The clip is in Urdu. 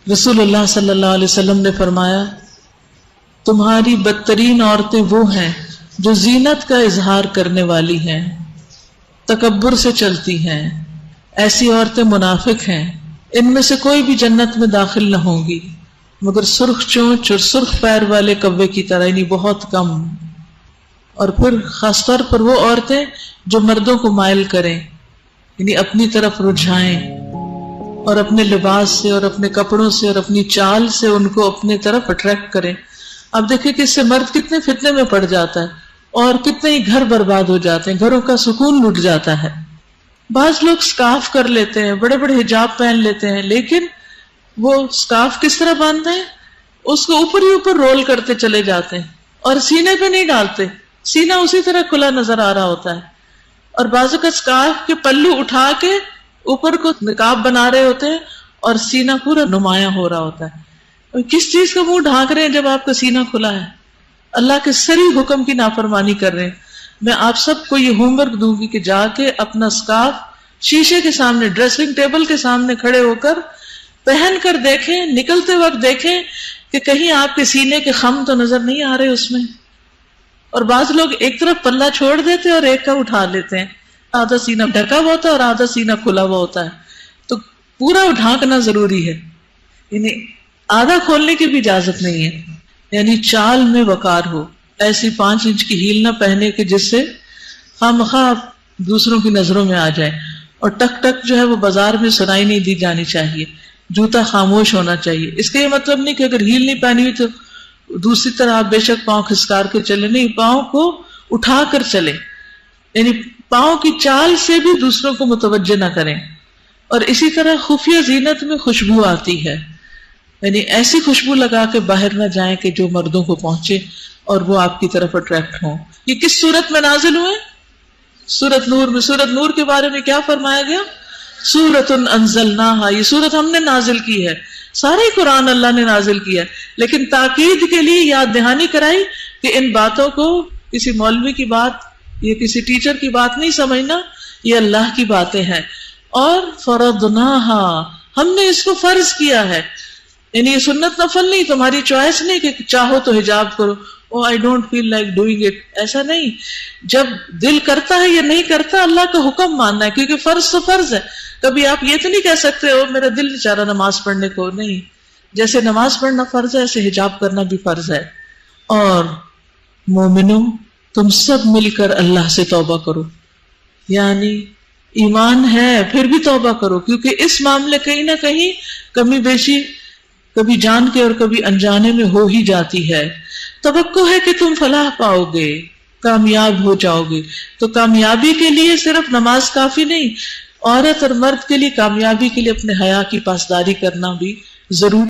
رسول اللہ صلی اللہ علیہ وسلم نے فرمایا تمہاری بدترین عورتیں وہ ہیں جو زینت کا اظہار کرنے والی ہیں، تکبر سے چلتی ہیں، ایسی عورتیں منافق ہیں، ان میں سے کوئی بھی جنت میں داخل نہ ہوں گی مگر سرخ چونچ اور سرخ پیر والے کوے کی طرح، یعنی بہت کم۔ اور پھر خاص طور پر وہ عورتیں جو مردوں کو مائل کریں، یعنی اپنی طرف رجھائیں اور اپنے لباس سے اور اپنے کپڑوں سے اور اپنی چال سے ان کو اپنے طرف اٹریکٹ کریں۔ اب دیکھیں کہ اس سے مرد کتنے فتنے میں پڑ جاتا ہے اور کتنے ہی گھر برباد ہو جاتے ہیں، گھروں کا سکون لٹ جاتا ہے۔ بعض لوگ سکارف کر لیتے ہیں، بڑے بڑے حجاب پہن لیتے ہیں، لیکن وہ سکارف کس طرح باندھتے ہیں؟ اس کو اوپر ہی اوپر رول کرتے چلے جاتے ہیں اور سینے پہ نہیں ڈالتے، سینہ اسی طرح کھلا نظر آ رہا ہوتا ہے۔ اور بعضوں کا سکارف کے پلو اٹھا کے اوپر کو نقاب بنا رہے ہوتے ہیں اور سینہ پورا نمایاں ہو رہا ہوتا ہے۔ کس چیز کا منہ ڈھانک رہے ہیں جب آپ کا سینہ کھلا ہے؟ اللہ کے صریح حکم کی نافرمانی کر رہے ہیں۔ میں آپ سب کو یہ ہوم ورک دوں گی کہ جا کے اپنا سکارف شیشے کے سامنے، ڈریسنگ ٹیبل کے سامنے کھڑے ہو کر پہن کر دیکھیں، نکلتے وقت دیکھیں کہ کہیں آپ کے سینے کے خم تو نظر نہیں آ رہے اس میں۔ اور بعض لوگ ایک طرف پلہ چھوڑ دیتے اور ایک کا اٹھا لیتے ہیں، آدھا سینہ ڈھکا ہوا ہوتا ہے اور آدھا سینہ کھلا ہوا ہوتا ہے، تو پورا ڈھانکنا ضروری ہے، یعنی آدھا کھولنے کی بھی اجازت نہیں ہے۔ یعنی چال میں وقار ہو، ایسی 5 انچ کی ہیل نہ پہنے کہ جس سے خواہ دوسروں کی نظروں میں آ جائے، اور ٹک ٹک جو ہے وہ بازار میں سنائی نہیں دی جانی چاہیے، جوتا خاموش ہونا چاہیے۔ اس کا یہ مطلب نہیں کہ اگر ہیل نہیں پہنی ہوئی تو دوسری طرح آپ بے شک پاؤں کھسکار کے چلے، نہیں، پاؤں کو اٹھا کر چلے، یعنی پاؤں کی چال سے بھی دوسروں کو متوجہ نہ کریں۔ اور اسی طرح خفیہ زینت میں خوشبو آتی ہے، یعنی ایسی خوشبو لگا کے باہر نہ جائیں کہ جو مردوں کو پہنچے اور وہ آپ کی طرف اٹریکٹ ہوں۔ یہ کس صورت میں نازل ہوئے؟ سورۃ نور میں۔ سورۃ نور کے بارے میں کیا فرمایا گیا؟ سورۃ انزلناہا، یہ سورت ہم نے نازل کی ہے، سارے قرآن اللہ نے نازل کیا ہے، لیکن تاکید کے لیے یاد دہانی کرائی کہ ان باتوں کو کسی مولوی کی بات یا کسی ٹیچر کی بات نہیں سمجھنا، یہ اللہ کی باتیں ہیں۔ اور فرضناہا، ہم نے اس کو فرض کیا ہے، یعنی یہ سنت نفل نہیں، تمہاری چوائس نہیں کہ چاہو تو حجاب کرو، oh I don't feel like doing it, ایسا نہیں۔ جب دل کرتا ہے یا نہیں کرتا، اللہ کا حکم ماننا ہے، کیونکہ فرض تو فرض ہے۔ کبھی آپ یہ تو نہیں کہہ سکتے ہو میرا دل نہیں چاہ رہا نماز پڑھنے کو، نہیں، جیسے نماز پڑھنا فرض ہے ایسے حجاب کرنا بھی فرض ہے۔ اور مومنوں، تم سب مل کر اللہ سے توبہ کرو، یعنی ایمان ہے پھر بھی توبہ کرو، کیونکہ اس معاملے کہیں نہ کہیں کمی بیشی کبھی جان کے اور کبھی انجانے میں ہو ہی جاتی ہے۔ توقع ہے کہ تم فلاح پاؤ گے، کامیاب ہو جاؤ گے۔ تو کامیابی کے لیے صرف نماز کافی نہیں، عورت اور مرد کے لیے کامیابی کے لیے اپنے حیا کی پاسداری کرنا بھی ضروری